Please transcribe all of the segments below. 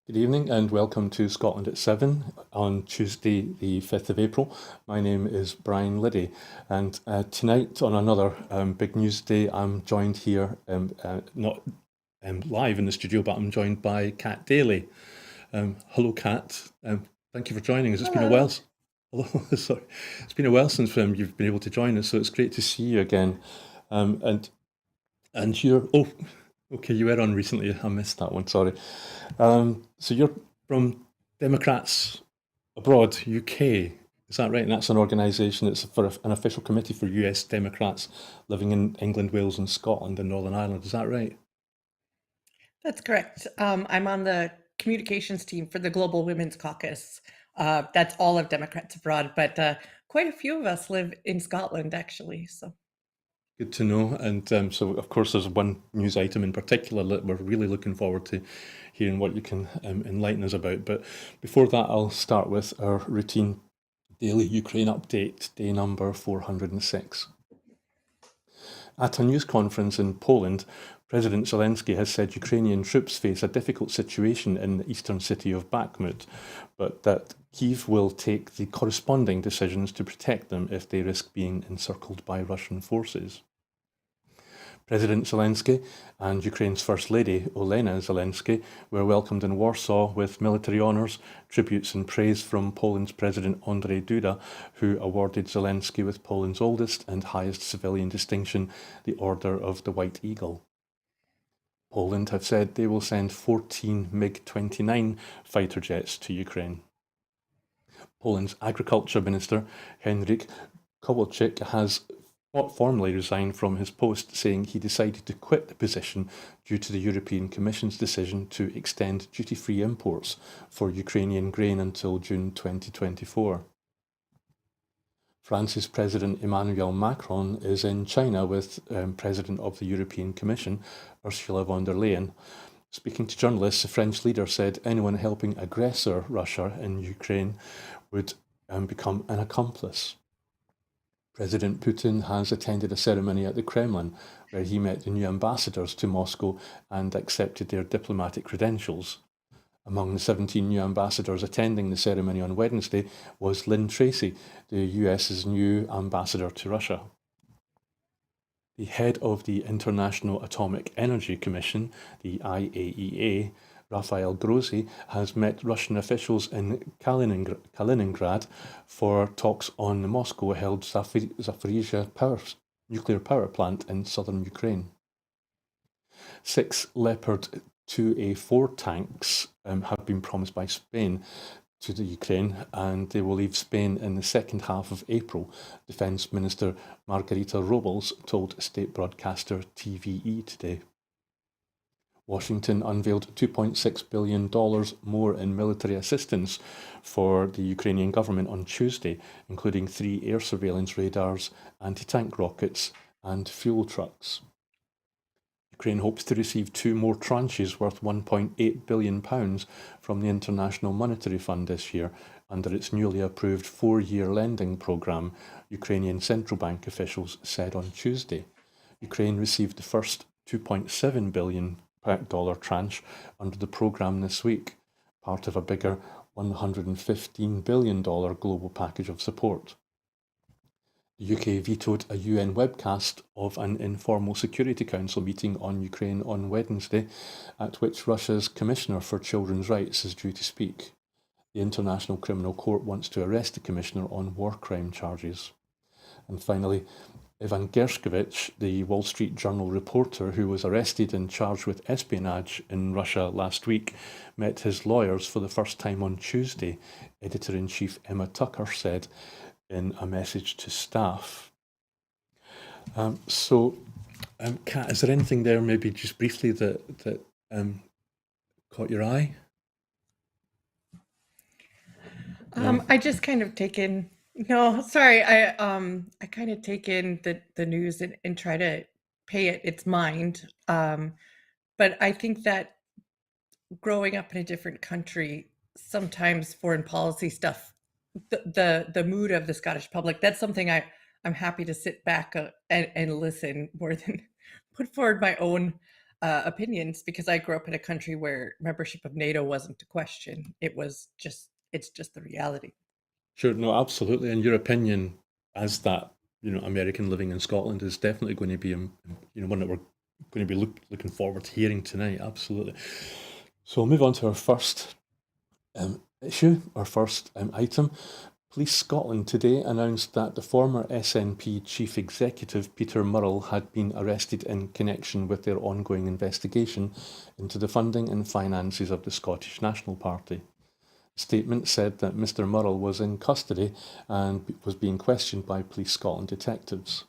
Good evening and welcome to Scotland at 7 on Tuesday, the 5th of April. My name is Brian Liddy, and tonight on another big news day, I'm joined here, not live in the studio, but I'm joined by Kat Daly. Hello, Kat. Thank you for joining us. It's been a while. Hello. Hello, sorry. It's been a while since you've been able to join us, so it's great to see you again. Um, and and you're okay, you were on recently. I missed that one. Sorry. So you're from Democrats Abroad, UK. Is that right? And that's an organisation. It's for an official committee for US Democrats living in England, Wales, and Scotland and Northern Ireland. Is that right? That's correct. I'm on the communications team for the Global Women's Caucus. That's all of Democrats abroad, but quite a few of us live in Scotland, actually. So, Good to know. And so, of course, there's one news item in particular that we're really looking forward to hearing what you can enlighten us about. But before that, I'll start with our routine daily Ukraine update, day number 406. At a news conference in Poland, President Zelensky has said Ukrainian troops face a difficult situation in the eastern city of Bakhmut, but that Kyiv will take the corresponding decisions to protect them if they risk being encircled by Russian forces. President Zelensky and Ukraine's First Lady, Olena Zelensky, were welcomed in Warsaw with military honours, tributes and praise from Poland's President Andrzej Duda, who awarded Zelensky with Poland's oldest and highest civilian distinction, the Order of the White Eagle. Poland have said they will send 14 MiG-29 fighter jets to Ukraine. Poland's Agriculture Minister, Henryk Kowalczyk, has formally resigned from his post, saying he decided to quit the position due to the European Commission's decision to extend duty-free imports for Ukrainian grain until June 2024. France's President Emmanuel Macron is in China with President of the European Commission, Ursula von der Leyen. Speaking to journalists, the French leader said anyone helping aggressor Russia in Ukraine would become an accomplice. President Putin has attended a ceremony at the Kremlin where he met the new ambassadors to Moscow and accepted their diplomatic credentials. Among the 17 new ambassadors attending the ceremony on Wednesday was Lynn Tracy, the US's new ambassador to Russia. The head of the International Atomic Energy Commission, the IAEA, Rafael Grossi, has met Russian officials in Kaliningrad for talks on the Moscow-held Zaporizhzhia nuclear power plant in southern Ukraine. 6 Leopard 2A4 tanks have been promised by Spain to the Ukraine, and they will leave Spain in the second half of April, Defence Minister Margarita Robles told state broadcaster TVE today. Washington unveiled $2.6 billion more in military assistance for the Ukrainian government on Tuesday, including 3 air surveillance radars, anti-tank rockets, and fuel trucks. Ukraine hopes to receive 2 more tranches worth £1.8 billion from the International Monetary Fund this year under its newly approved 4-year lending programme, Ukrainian central bank officials said on Tuesday. Ukraine received the first $2.7 billion tranche under the programme this week, part of a bigger $115 billion global package of support. The UK vetoed a UN webcast of an informal Security Council meeting on Ukraine on Wednesday, at which Russia's Commissioner for Children's Rights is due to speak. The International Criminal Court wants to arrest the Commissioner on war crime charges. And finally, Ivan Gershkovich, the Wall Street Journal reporter who was arrested and charged with espionage in Russia last week, met his lawyers for the first time on Tuesday, Editor-in-Chief Emma Tucker said in a message to staff. Kat, is there anything there, maybe just briefly, that caught your eye? No? I just kind of take in. No, sorry. I kind of take in the news and try to pay it its mind. But I think that growing up in a different country, sometimes foreign policy stuff, the mood of the Scottish public, that's something I'm happy to sit back and listen more than put forward my own opinions because I grew up in a country where membership of NATO wasn't a question. It's just the reality. Sure, no, absolutely. And your opinion as that, American living in Scotland is definitely going to be, one that we're going to be looking forward to hearing tonight. Absolutely. So we'll move on to our first issue, our first item. Police Scotland today announced that the former SNP Chief Executive Peter Murrell had been arrested in connection with their ongoing investigation into the funding and finances of the Scottish National Party. The statement said that Mr Murrell was in custody and was being questioned by Police Scotland detectives.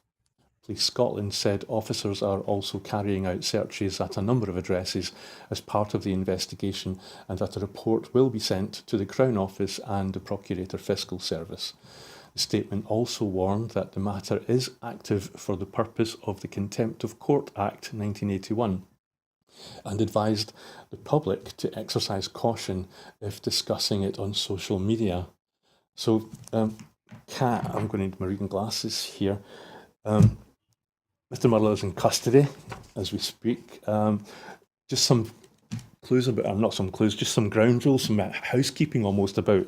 Police Scotland said officers are also carrying out searches at a number of addresses as part of the investigation and that a report will be sent to the Crown Office and the Procurator Fiscal Service. The statement also warned that the matter is active for the purpose of the Contempt of Court Act 1981 and advised the public to exercise caution if discussing it on social media. So, Kat, I'm going to need my reading glasses here. Mr Murrell is in custody as we speak. Just some clues about, not some clues, just some ground rules, some housekeeping almost about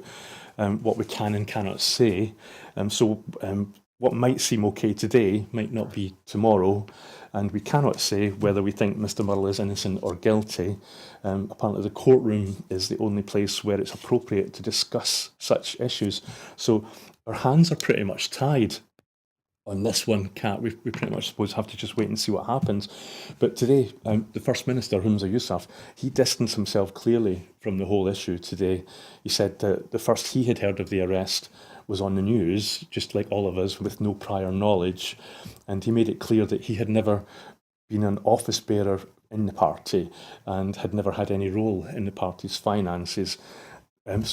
what we can and cannot say. What might seem okay today might not be tomorrow, and we cannot say whether we think Mr Murrell is innocent or guilty. Apparently the courtroom is the only place where it's appropriate to discuss such issues. So our hands are pretty much tied on this one, Kat. We pretty much suppose have to just wait and see what happens. But today, the First Minister, Humza Yousaf, he distanced himself clearly from the whole issue today. He said that the first he had heard of the arrest was on the news, just like all of us, with no prior knowledge. And he made it clear that he had never been an office bearer in the party and had never had any role in the party's finances. And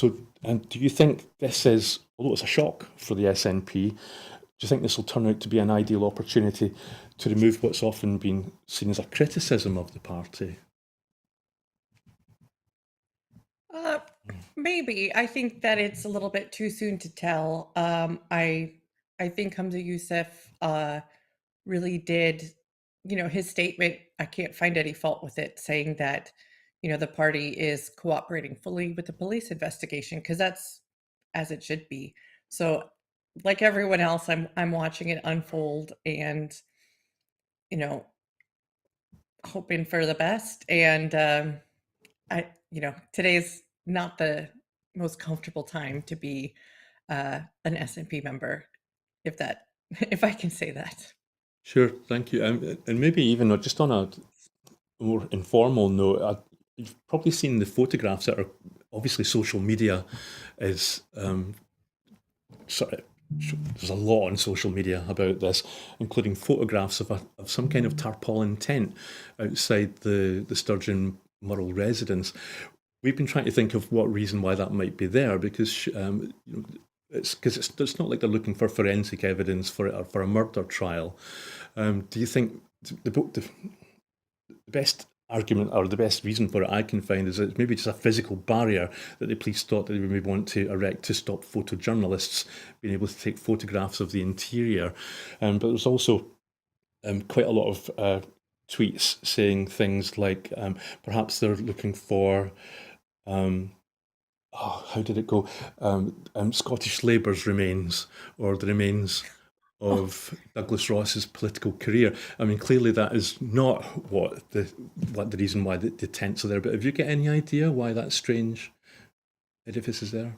do you think this is, although it's a shock for the SNP, do you think this will turn out to be an ideal opportunity to remove what's often been seen as a criticism of the party? Maybe. I think that it's a little bit too soon to tell. I think Humza Yousaf really did, his statement. I can't find any fault with it, saying that, the party is cooperating fully with the police investigation because that's as it should be. So, like everyone else, I'm watching it unfold and, you know, hoping for the best. And today's not the most comfortable time to be an SNP member, if that, if I can say that. Sure, thank you. And maybe even just on a more informal note, you've probably seen the photographs that are obviously social media is sort of, there's a lot on social media about this, including photographs of some kind of tarpaulin tent outside the Sturgeon Murrell residence. We've been trying to think of what reason why that might be there, because it's because it's not like they're looking for forensic evidence for it or for a murder trial. Do you think the best argument or the best reason for it I can find is that it's maybe just a physical barrier that the police thought that they would want to erect to stop photojournalists being able to take photographs of the interior? But there's also quite a lot of tweets saying things like perhaps they're looking for how did it go? Scottish Labour's remains, or the remains of Douglas Ross's political career. I mean, clearly that is not what the reason why the tents are there. But have you got any idea why that strange edifice is there?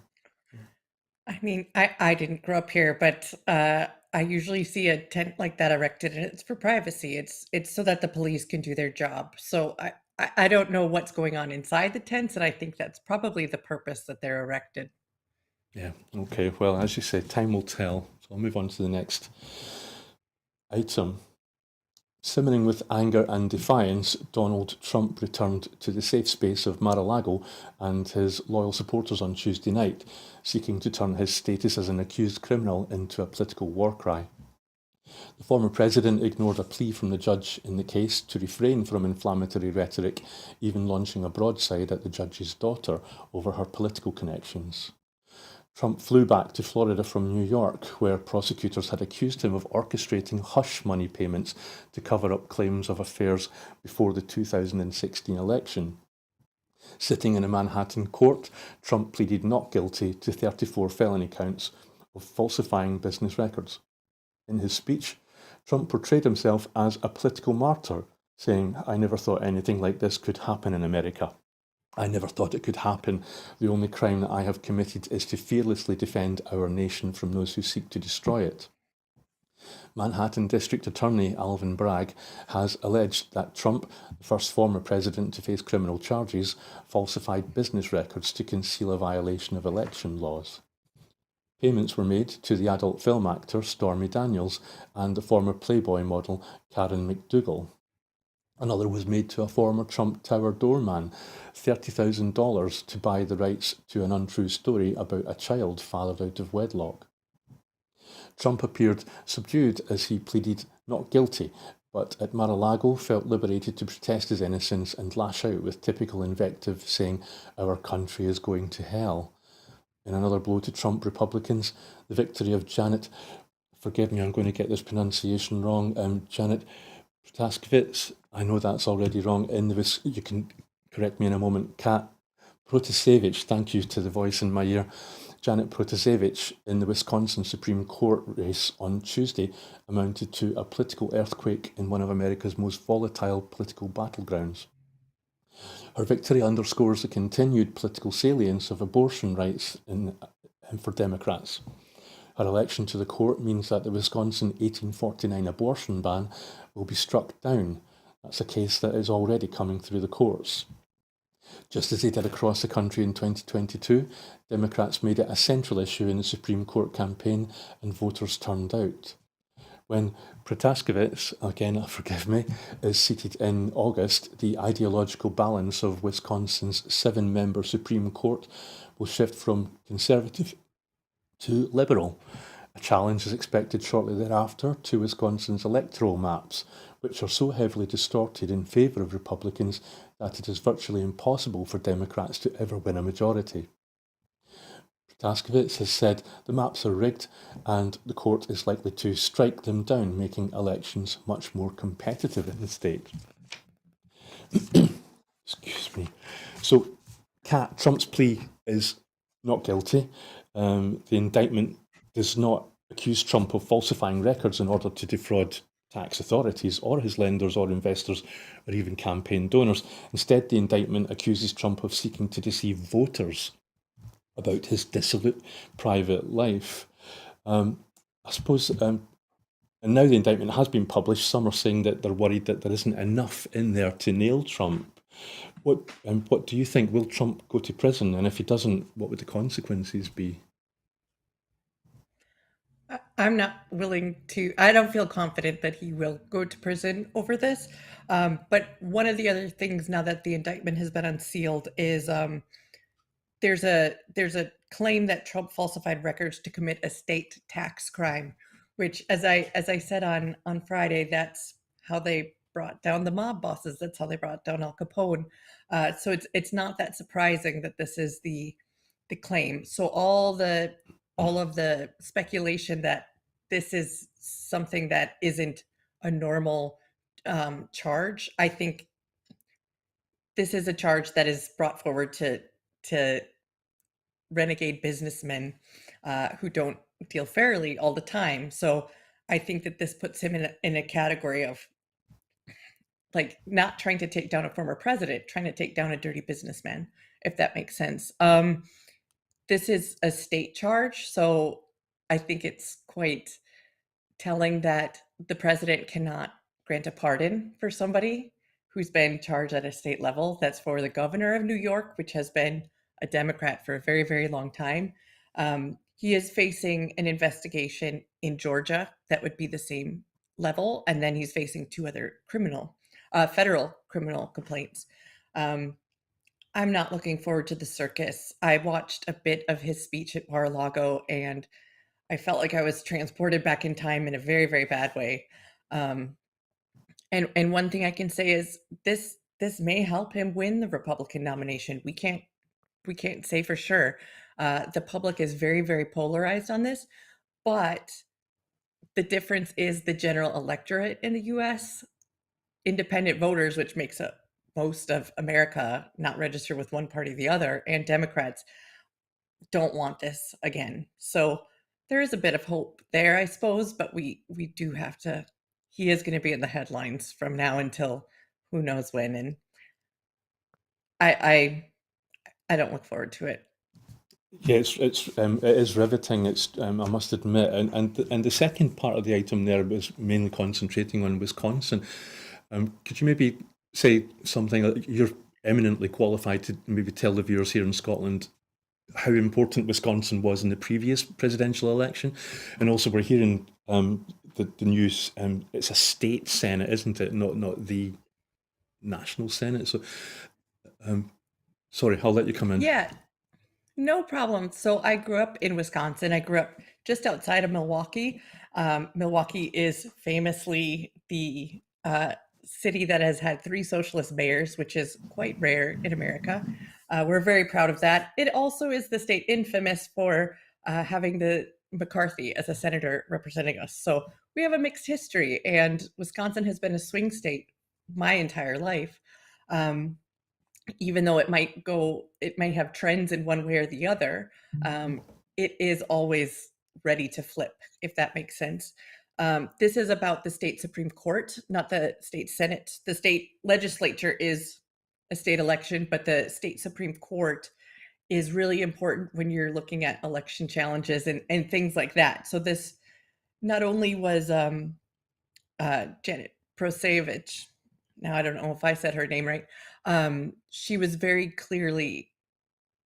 I mean, I didn't grow up here, but I usually see a tent like that erected, and it's for privacy. It's so that the police can do their job. So I don't know what's going on inside the tents, and I think that's probably the purpose that they're erected. Yeah, okay. Well, as you say, time will tell. So I'll move on to the next item. Simmering with anger and defiance, Donald Trump returned to the safe space of Mar-a-Lago and his loyal supporters on Tuesday night, seeking to turn his status as an accused criminal into a political war cry. The former president ignored a plea from the judge in the case to refrain from inflammatory rhetoric, even launching a broadside at the judge's daughter over her political connections. Trump flew back to Florida from New York, where prosecutors had accused him of orchestrating hush money payments to cover up claims of affairs before the 2016 election. Sitting in a Manhattan court, Trump pleaded not guilty to 34 felony counts of falsifying business records. In his speech, Trump portrayed himself as a political martyr, saying, "I never thought anything like this could happen in America. I never thought it could happen. The only crime that I have committed is to fearlessly defend our nation from those who seek to destroy it." Manhattan District Attorney Alvin Bragg has alleged that Trump, the first former president to face criminal charges, falsified business records to conceal a violation of election laws. Payments were made to the adult film actor Stormy Daniels and the former Playboy model Karen McDougal. Another was made to a former Trump Tower doorman, $30,000 to buy the rights to an untrue story about a child fathered out of wedlock. Trump appeared subdued as he pleaded not guilty, but at Mar-a-Lago felt liberated to protest his innocence and lash out with typical invective, saying, "Our country is going to hell." In another blow to Trump Republicans, the victory of Janet, forgive me, I'm going to get this pronunciation wrong, Janet Protasevich, I know that's already wrong, you can correct me in a moment, Kat Protasevich, thank you to the voice in my ear, Janet Protasevich in the Wisconsin Supreme Court race on Tuesday amounted to a political earthquake in one of America's most volatile political battlegrounds. Her victory underscores the continued political salience of abortion rights for Democrats. Her election to the court means that the Wisconsin 1849 abortion ban will be struck down. That's a case that is already coming through the courts. Just as they did across the country in 2022, Democrats made it a central issue in the Supreme Court campaign and voters turned out. When Protasevich, again, forgive me, is seated in August, the ideological balance of Wisconsin's 7-member Supreme Court will shift from conservative to liberal. A challenge is expected shortly thereafter to Wisconsin's electoral maps, which are so heavily distorted in favour of Republicans that it is virtually impossible for Democrats to ever win a majority. Protasevich has said the maps are rigged and the court is likely to strike them down, making elections much more competitive in the state. Excuse me. So, Trump's plea is not guilty. The indictment does not accuse Trump of falsifying records in order to defraud tax authorities or his lenders or investors or even campaign donors. Instead, the indictment accuses Trump of seeking to deceive voters about his dissolute private life. I suppose, and now the indictment has been published, some are saying that they're worried that there isn't enough in there to nail Trump. What do you think? Will Trump go to prison? And if he doesn't, what would the consequences be? I'm not willing to, I don't feel confident that he will go to prison over this. But one of the other things now that the indictment has been unsealed is there's a claim that Trump falsified records to commit a state tax crime, which, as I said on Friday, that's how they brought down the mob bosses. That's how they brought down Al Capone. So it's not that surprising that this is the claim. So all of the speculation that this is something that isn't a normal charge, I think this is a charge that is brought forward to renegade businessmen who don't deal fairly all the time. So I think that this puts him in a category of like not trying to take down a former president, trying to take down a dirty businessman, if that makes sense. This is a state charge, so I think it's quite telling that the president cannot grant a pardon for somebody who's been charged at a state level. That's for the governor of New York, which has been a Democrat for a very, very long time. He is facing an investigation in Georgia that would be the same level, and then he's facing two other federal criminal complaints. I'm not looking forward to the circus. I watched a bit of his speech at Mar-a-Lago, and I felt like I was transported back in time in a very, very bad way. Um, and one thing I can say is this may help him win the Republican nomination. We can't say for sure. The public is very, very polarized on this, but the difference is the general electorate in the US, independent voters, which makes up most of America, not register with one party or the other, and Democrats don't want this again. So there is a bit of hope there, I suppose, but we do have to. He is going to be in the headlines from now until who knows when, and I I don't look forward to it. Yeah, it is riveting. I must admit, and the second part of the item there was mainly concentrating on Wisconsin. Could you maybe say something? You're eminently qualified to maybe tell the viewers here in Scotland how important Wisconsin was in the previous presidential election, and also we're hearing the news. It's a state senate, isn't it? Not the national senate. So, sorry, I'll let you come in. Yeah, no problem. So I grew up in Wisconsin. I grew up just outside of Milwaukee. Milwaukee is famously the city that has had three socialist mayors, which is quite rare in America. We're very proud of that. It also is the state infamous for having the McCarthy as a senator representing us. So we have a mixed history, and Wisconsin has been a swing state my entire life. Um, Even though it might have trends in one way or the other, it is always ready to flip, if that makes sense. This is about the state Supreme Court, not the state Senate. The state legislature is a state election, but the state Supreme Court is really important when you're looking at election challenges and things like that. So this not only was Janet Prosevich. Now I don't know if I said her name right. She was very clearly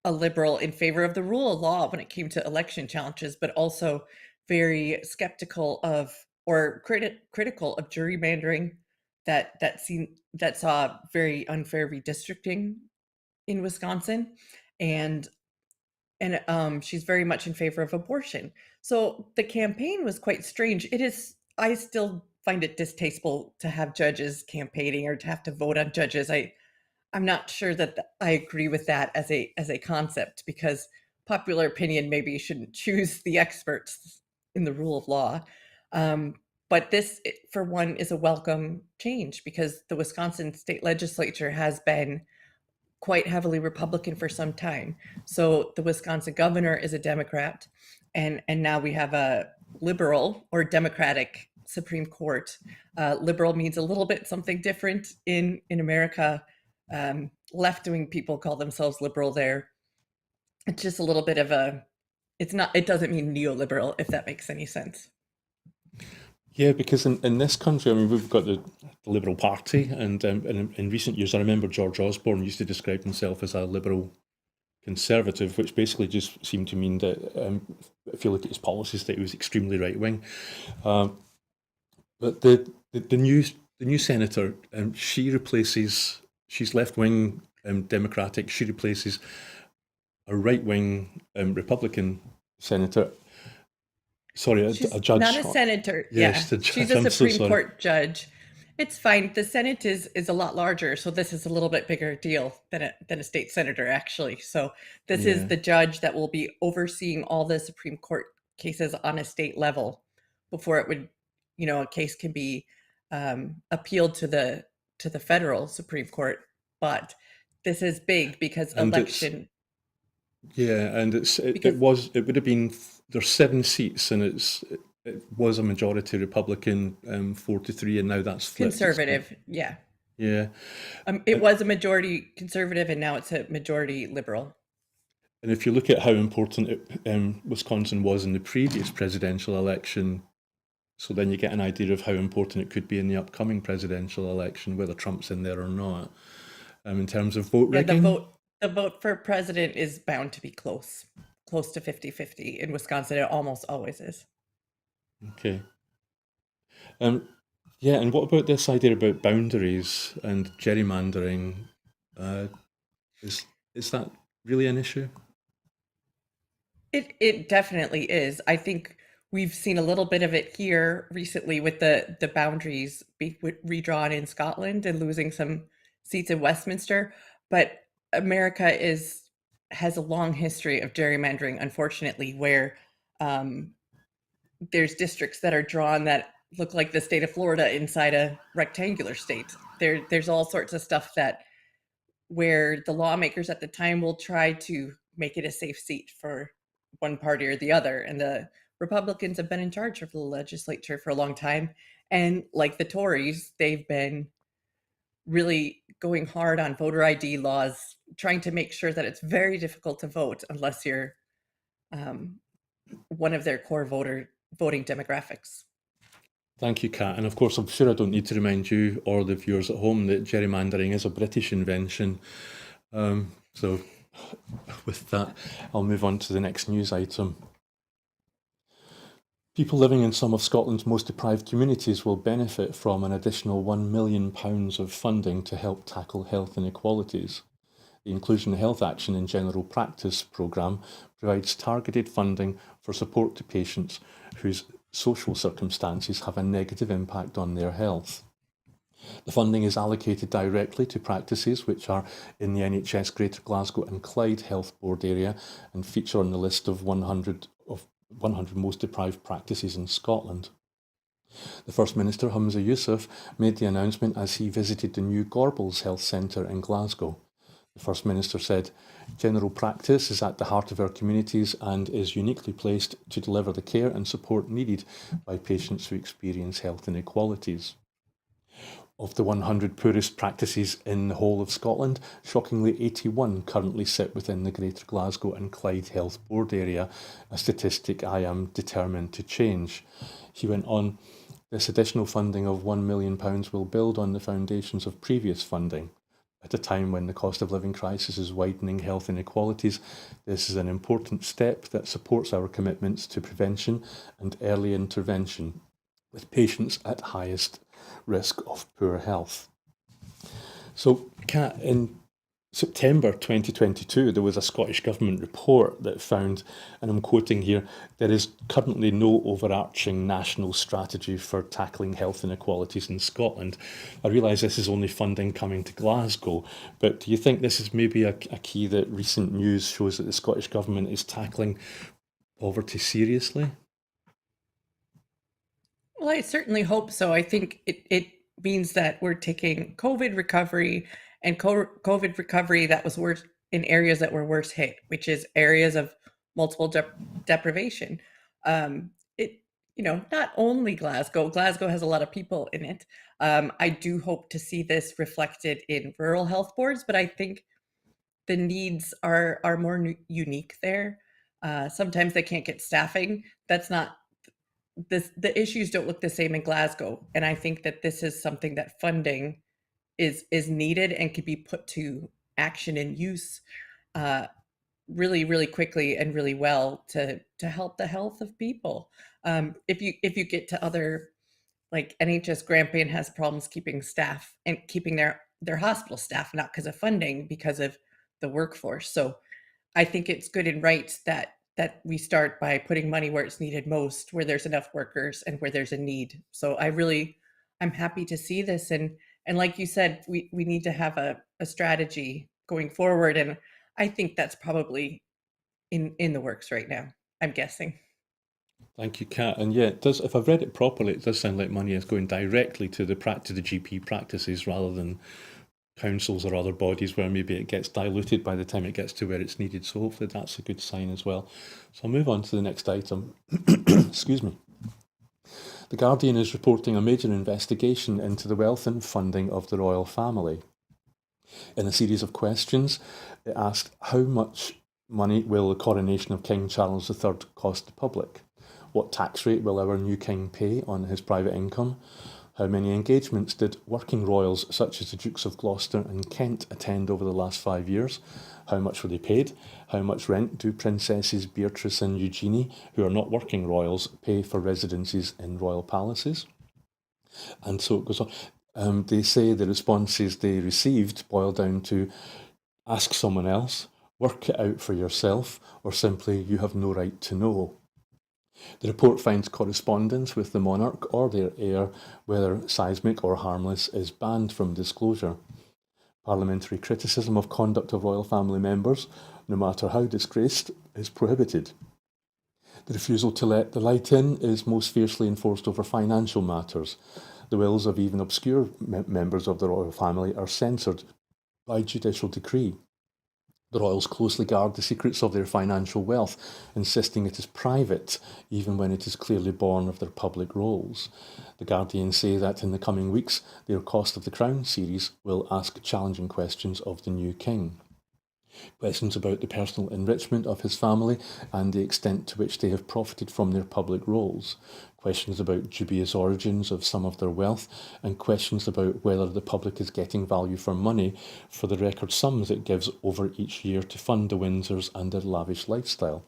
a liberal in favor of the rule of law when it came to election challenges, but also very skeptical of or critical of gerrymandering that saw very unfair redistricting in Wisconsin, and she's very much in favor of abortion. So the campaign was quite strange. It is. I still find it distasteful to have judges campaigning or to have to vote on judges. I'm not sure that I agree with that as a concept, because popular opinion maybe you shouldn't choose the experts in the rule of law. Um, but this, for one, is a welcome change because the Wisconsin state legislature has been quite heavily Republican for some time. So the Wisconsin governor is a Democrat, and now we have a liberal or Democratic Supreme Court. Liberal means a little bit something different in America. Left wing people call themselves liberal there. It's just a little bit of a. It's not. It doesn't mean neoliberal, if that makes any sense. Yeah, because in this country, I mean, we've got the Liberal Party, and in recent years, I remember George Osborne used to describe himself as a liberal conservative, which basically just seemed to mean that if you look at his policies, that he was extremely right wing. But the new senator, she's left wing Democratic. She replaces a right wing Republican senator. Sorry, a She's not judge. a senator. Yeah, Yes, the she's judge. a I'm so Supreme sorry. Court judge. It's fine. The Senate is a lot larger, so this is a little bit bigger deal than a state senator, actually. So this is Yeah, the judge that will be overseeing all the Supreme Court cases on a state level before it would, a case can be appealed to the federal Supreme Court. But this is big because and it's election yeah, and because it would have been there's 7 seats, and it was a majority Republican, 4-3, and now that's flipped. conservative, yeah. Yeah, It was a majority conservative, and now it's a majority liberal. and if you look at how important Wisconsin was in the previous presidential election, so then you get an idea of how important it could be in the upcoming presidential election, whether Trump's in there or not. In terms of vote Yeah, rigging, the vote for president is bound to be close to 50-50 in Wisconsin. It almost always is. okay. Um, yeah, and what about this idea about boundaries and gerrymandering? Uh, is is that really an issue? It definitely is. I think we've seen a little bit of it here recently with the boundaries being redrawn in Scotland and losing some seats in Westminster. But America is has a long history of gerrymandering, unfortunately, where um, there's districts that are drawn that look like the state of Florida inside a rectangular state. There's all sorts of stuff that where the lawmakers at the time will try to make it a safe seat for one party or the other. And the Republicans have been in charge of the legislature for a long time. And like the Tories, they've been really going hard on voter ID laws, trying to make sure that it's very difficult to vote unless you're um, one of their core voting demographics. Thank you, Kat. And of course, I'm sure I don't need to remind you or the viewers at home that gerrymandering is a British invention. So with that, I'll move on to the next news item. People living in some of Scotland's most deprived communities will benefit from an additional £1 million of funding to help tackle health inequalities. The Inclusion Health Action in General Practice programme provides targeted funding for support to patients whose social circumstances have a negative impact on their health. The funding is allocated directly to practices which are in the NHS Greater Glasgow and Clyde Health Board area and feature on the list of 100 most deprived practices in Scotland. The First Minister, Humza Yousaf, made the announcement as he visited the new Gorbals Health Centre in Glasgow. The First Minister said, "General practice is at the heart of our communities and is uniquely placed to deliver the care and support needed by patients who experience health inequalities." Of the 100 poorest practices in the whole of Scotland, shockingly 81 currently sit within the Greater Glasgow and Clyde Health Board area, a statistic I am determined to change. He went on, "This additional funding of £1 million will build on the foundations of previous funding. At a time when the cost of living crisis is widening health inequalities, this is an important step that supports our commitments to prevention and early intervention with patients at highest risk of poor health." So, Kat, in September 2022, there was a Scottish Government report that found, and I'm quoting here, "there is currently no overarching national strategy for tackling health inequalities in Scotland." I realise this is only funding coming to Glasgow, but do you think this is maybe a key that recent news shows that the Scottish Government is tackling poverty seriously? Well, I certainly hope so. I think it means that we're taking COVID recovery and COVID recovery that was worse in areas that were worse hit, which is areas of multiple deprivation. It, not only Glasgow. Glasgow has a lot of people in it. I do hope to see this reflected in rural health boards, but I think the needs are more unique there. Sometimes they can't get staffing. That's not the issues don't look the same in Glasgow, and I think that this is something that funding is needed and could be put to action and use uh, really, really quickly and really well to help the health of people. If you get to other like NHS Grampian has problems keeping staff and keeping their hospital staff, not because of funding, because of the workforce. So I think it's good and right that we start by putting money where it's needed most, where there's enough workers and where there's a need. So I'm happy to see this, and like you said, we need to have a strategy going forward, and I think that's probably in the works right now, I'm guessing. Thank you, Kat. And yeah, it does. If I've read it properly, it does sound like money is going directly to the GP practices rather than councils or other bodies where maybe it gets diluted by the time it gets to where it's needed. So hopefully that's a good sign as well. So I'll move on to the next item. Excuse me. The Guardian is reporting a major investigation into the wealth and funding of the royal family. In a series of questions, it asked how much money will the coronation of King Charles III cost the public? What tax rate will our new king pay on his private income? How many engagements did working royals such as the Dukes of Gloucester and Kent attend over the last 5 years? How much were they paid? How much rent do Princesses Beatrice and Eugenie, who are not working royals, pay for residences in royal palaces? And so it goes on. They say the responses they received boil down to ask someone else, work it out for yourself, or simply you have no right to know. The report finds correspondence with the monarch or their heir, whether seismic or harmless, is banned from disclosure. Parliamentary criticism of conduct of royal family members no matter how disgraced, is prohibited. The refusal to let the light in is most fiercely enforced over financial matters. The wills of even obscure members of the royal family are censored by judicial decree. The royals closely guard the secrets of their financial wealth, insisting it is private, even when it is clearly born of their public roles. The Guardian say that in the coming weeks, their Cost of the Crown series will ask challenging questions of the new king. Questions about the personal enrichment of his family and the extent to which they have profited from their public roles. Questions about dubious origins of some of their wealth, and questions about whether the public is getting value for money for the record sums it gives over each year to fund the Windsors and their lavish lifestyle.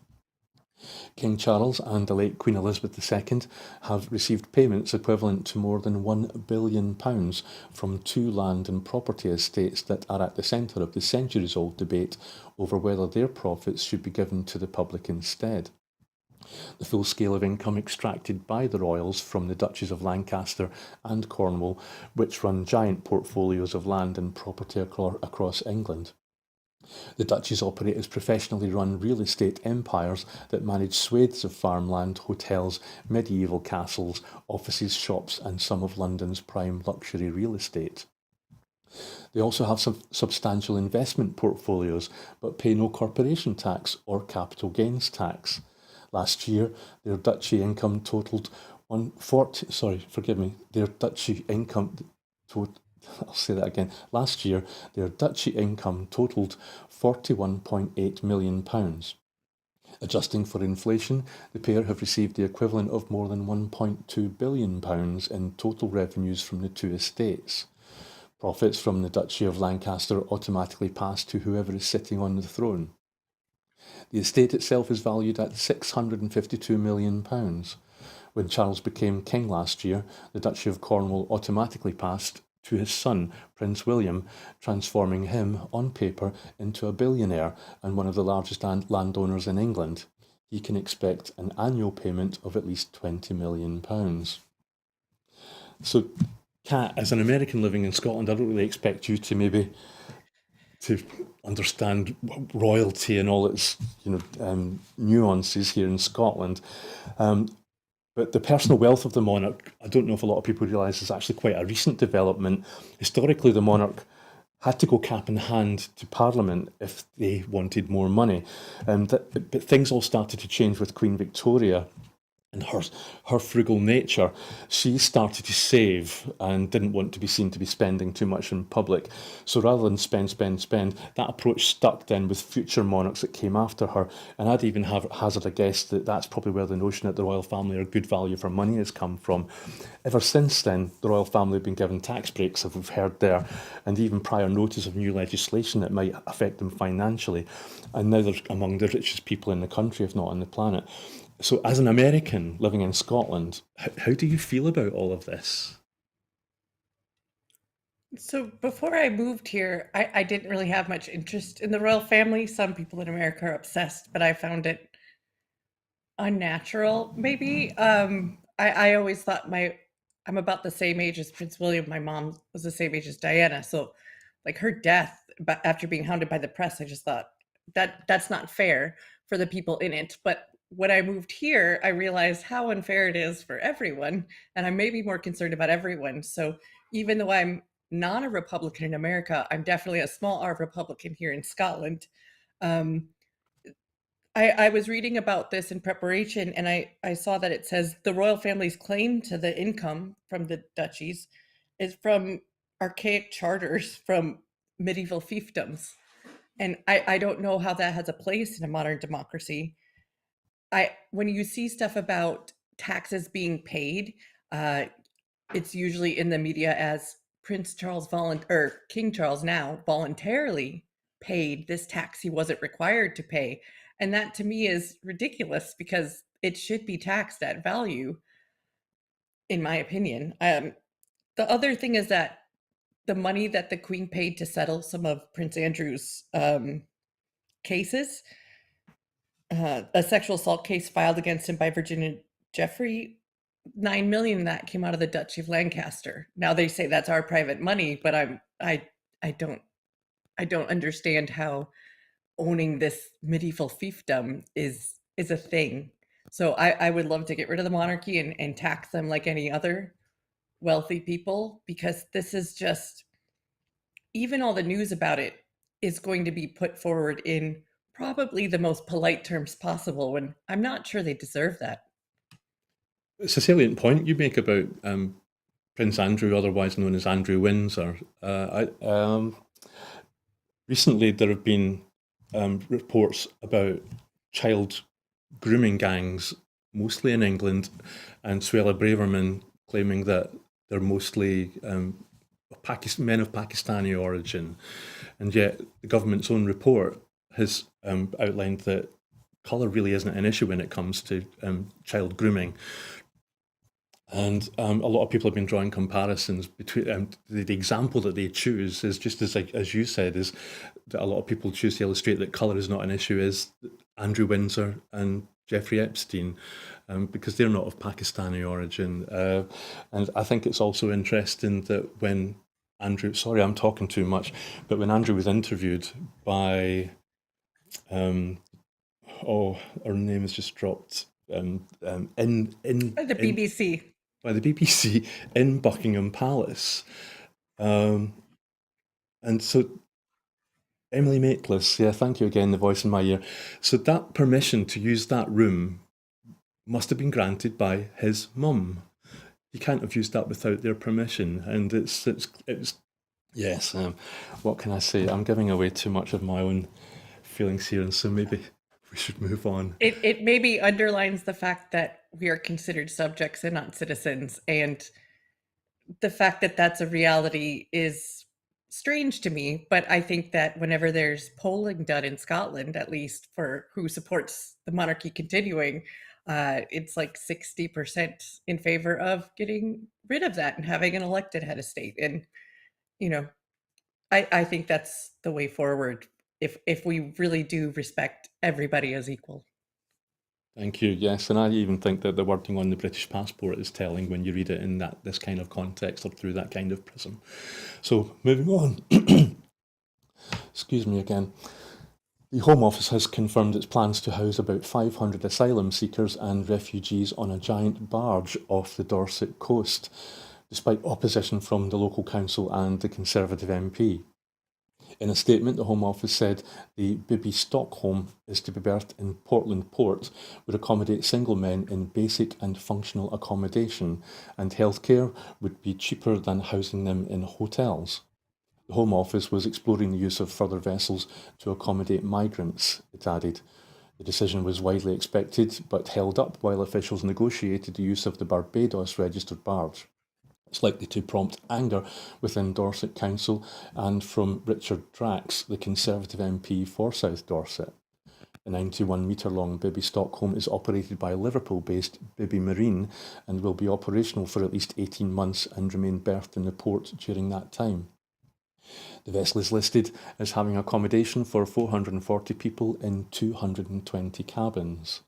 King Charles and the late Queen Elizabeth II have received payments equivalent to more than £1 billion from two land and property estates that are at the centre of the centuries-old debate over whether their profits should be given to the public instead. The full scale of income extracted by the royals from the Duchies of Lancaster and Cornwall, which run giant portfolios of land and property across England. The duchies operate as professionally run real estate empires that manage swathes of farmland, hotels, medieval castles, offices, shops, and some of London's prime luxury real estate. They also have some substantial investment portfolios, but pay no corporation tax or capital gains tax. Last year, their duchy income totaled 140. Sorry, forgive me. Their duchy income I'll say that again. Last year, their duchy income totaled £41.8 million. Adjusting for inflation, the pair have received the equivalent of more than £1.2 billion in total revenues from the two estates. Profits from the Duchy of Lancaster automatically pass to whoever is sitting on the throne. The estate itself is valued at £652 million. When Charles became king last year, the Duchy of Cornwall automatically passed to his son, Prince William, transforming him, on paper, into a billionaire and one of the largest landowners in England. He can expect an annual payment of at least £20 million. So, Kat, as an American living in Scotland, I don't really expect you to maybe to understand royalty and all its nuances here in Scotland. But the personal wealth of the monarch, I don't know if a lot of people realise, is actually quite a recent development. Historically, the monarch had to go cap in hand to Parliament if they wanted more money. But things all started to change with Queen Victoria and her frugal nature. She started to save and didn't want to be seen to be spending too much in public. So rather than spend, that approach stuck then with future monarchs that came after her. And I'd even hazard a guess that that's probably where the notion that the royal family are good value for money has come from. Ever since then, the royal family have been given tax breaks, as we've heard there, and even prior notice of new legislation that might affect them financially. And now they're among the richest people in the country, if not on the planet. So, as an American living in Scotland, how do you feel about all of this? So before I moved here, I didn't really have much interest in the royal family. Some people in America are obsessed, but I found it unnatural, maybe. I always thought I'm about the same age as Prince William. My mom was the same age as Diana. So like her death, but after being hounded by the press, I just thought that's not fair for the people in it. But when I moved here, I realized how unfair it is for everyone. And I'm maybe more concerned about everyone. So even though I'm not a Republican in America, I'm definitely a small R Republican here in Scotland. Um, I was reading about this in preparation, and I saw that it says the royal family's claim to the income from the duchies is from archaic charters from medieval fiefdoms. And I don't know how that has a place in a modern democracy. When you see stuff about taxes being paid, uh, it's usually in the media as Prince Charles or King Charles now voluntarily paid this tax he wasn't required to pay. And that to me is ridiculous because it should be taxed at value, in my opinion. The other thing is that the money that the Queen paid to settle some of Prince Andrew's cases, a sexual assault case filed against him by Virginia Jeffrey, 9 million of that came out of the Duchy of Lancaster. Now they say that's our private money, but I don't understand how owning this medieval fiefdom is a thing. So I would love to get rid of the monarchy and tax them like any other wealthy people, because this is just, even all the news about it is going to be put forward in probably the most polite terms possible, when I'm not sure they deserve that. It's a salient point you make about Prince Andrew, otherwise known as Andrew Windsor. Recently, there have been reports about child grooming gangs, mostly in England, and Suella Braverman claiming that they're mostly men of Pakistani origin. And yet, the government's own report has outlined that colour really isn't an issue when it comes to child grooming. And a lot of people have been drawing comparisons between the example that they choose is just as you said, is that a lot of people choose to illustrate that colour is not an issue, is Andrew Windsor and Jeffrey Epstein, because they're not of Pakistani origin. And I think it's also interesting that when Andrew, sorry, I'm talking too much, but when Andrew was interviewed by, oh, her name has just dropped, The BBC. by the BBC in Buckingham Palace. And so Emily Maitlis, yeah, thank you again, the voice in my ear. So that permission to use that room must have been granted by his mum. You can't have used that without their permission, and it's yes. What can I say? I'm giving away too much of my own feelings here, and so maybe we should move on. It maybe underlines the fact that we are considered subjects and not citizens, and the fact that that's a reality is strange to me. But I think that whenever there's polling done in Scotland, at least for who supports the monarchy continuing, it's like 60% in favor of getting rid of that and having an elected head of state. And you know, I think that's the way forward, if we really do respect everybody as equal. Thank you. Yes, and I even think that the wording on the British passport is telling when you read it in this kind of context or through that kind of prism. So moving on. Excuse me again. The Home Office has confirmed its plans to house about 500 asylum seekers and refugees on a giant barge off the Dorset coast, despite opposition from the local council and the Conservative MP. In a statement, the Home Office said the Bibby Stockholm is to be berthed in Portland Port, would accommodate single men in basic and functional accommodation, and healthcare would be cheaper than housing them in hotels. The Home Office was exploring the use of further vessels to accommodate migrants, it added. The decision was widely expected, but held up while officials negotiated the use of the Barbados registered barge. It's likely to prompt anger within Dorset Council and from Richard Drax, the Conservative MP for South Dorset. The 91-metre-long Bibby Stockholm is operated by Liverpool-based Bibby Marine and will be operational for at least 18 months and remain berthed in the port during that time. The vessel is listed as having accommodation for 440 people in 220 cabins.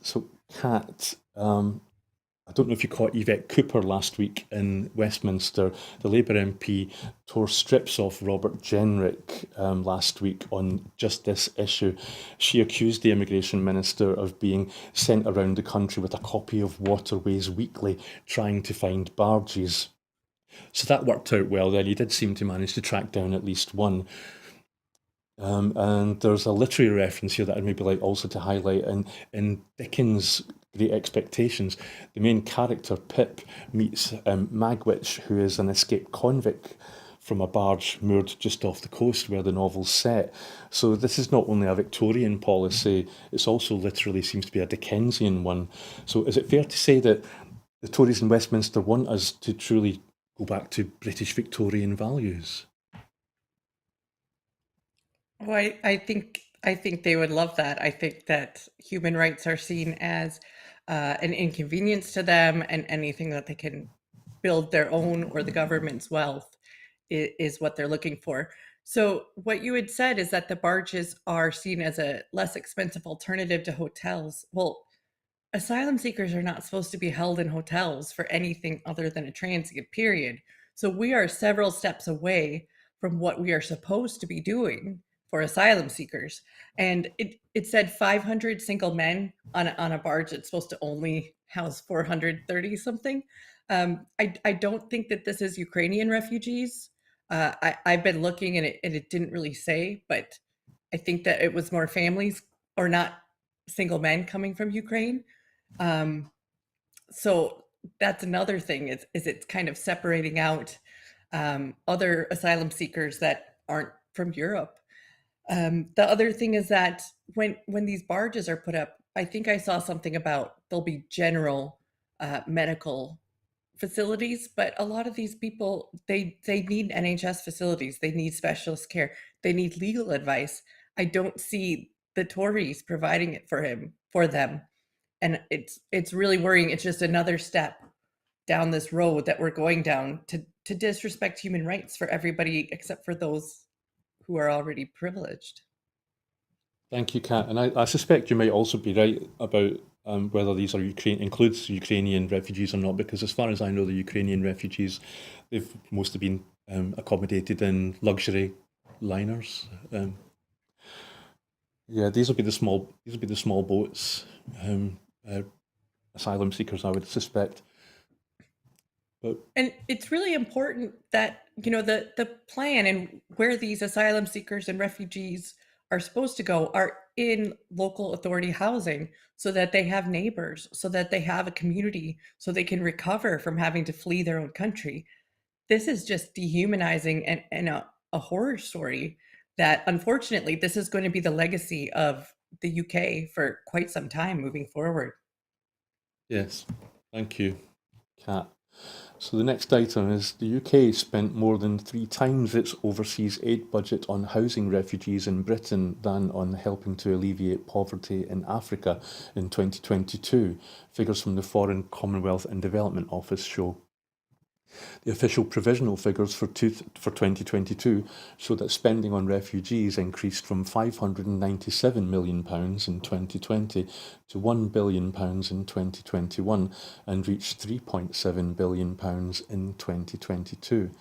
So, Kat, I don't know if you caught Yvette Cooper last week in Westminster. The Labour MP tore strips off Robert Jenrick last week on just this issue. She accused the Immigration Minister of being sent around the country with a copy of Waterways Weekly trying to find barges. So that worked out well then. He did seem to manage to track down at least one. And there's a literary reference here that I'd maybe like also to highlight. In Dickens' Great Expectations, the main character, Pip, meets Magwitch, who is an escaped convict from a barge moored just off the coast where the novel's set. So this is not only a Victorian policy, it's also literally seems to be a Dickensian one. So is it fair to say that the Tories in Westminster want us to truly go back to British Victorian values? Well, I think they would love that. I think that human rights are seen as an inconvenience to them, and anything that they can build their own or the government's wealth is what they're looking for. So what you had said is that the barges are seen as a less expensive alternative to hotels. Well, asylum seekers are not supposed to be held in hotels for anything other than a transient period. So we are several steps away from what we are supposed to be doing for asylum seekers. And it said 500 single men on a barge that's supposed to only house 430 something. I don't think that this is Ukrainian refugees. I've been looking and it didn't really say, but I think that it was more families or not single men coming from Ukraine. Um, so that's another thing is it's kind of separating out other asylum seekers that aren't from Europe. The other thing is that when these barges are put up, I think I saw something about there'll be general medical facilities, but a lot of these people they need NHS facilities, they need specialist care, they need legal advice. I don't see the Tories providing it for them, and it's really worrying. It's just another step down this road that we're going down to disrespect human rights for everybody except for those who are already privileged. Thank you, Kat. And I suspect you might also be right about whether these are includes Ukrainian refugees or not, because as far as I know, the Ukrainian refugees, they've mostly been accommodated in luxury liners. Yeah, these will be the small boats, uh, asylum seekers, I would suspect. But And it's really important that, the plan and where these asylum seekers and refugees are supposed to go are in local authority housing so that they have neighbors, so that they have a community, so they can recover from having to flee their own country. This is just dehumanizing and a horror story that unfortunately this is going to be the legacy of the UK for quite some time moving forward. yes, thank you, Kat. So the next item is the UK spent more than three times its overseas aid budget on housing refugees in Britain than on helping to alleviate poverty in Africa in 2022, figures from the Foreign, Commonwealth and Development Office show. The official provisional figures for 2022 show that spending on refugees increased from £597 million in 2020 to £1 billion in 2021 and reached £3.7 billion in 2022.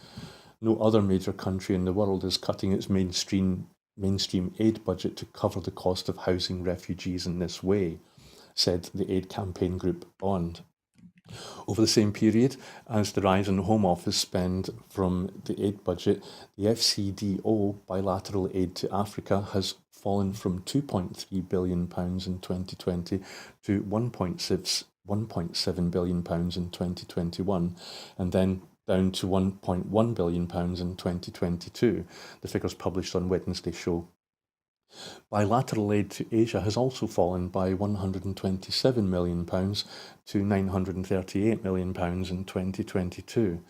No other major country in the world is cutting its mainstream aid budget to cover the cost of housing refugees in this way, said the aid campaign group Bond. Over the same period as the rise in Home Office spend from the aid budget, the FCDO bilateral aid to Africa has fallen from £2.3 billion in 2020 to £1.7 billion in 2021, and then down to £1.1 billion in 2022, the figures published on Wednesday show. Bilateral aid to Asia has also fallen by £127 million to £938 million in 2022.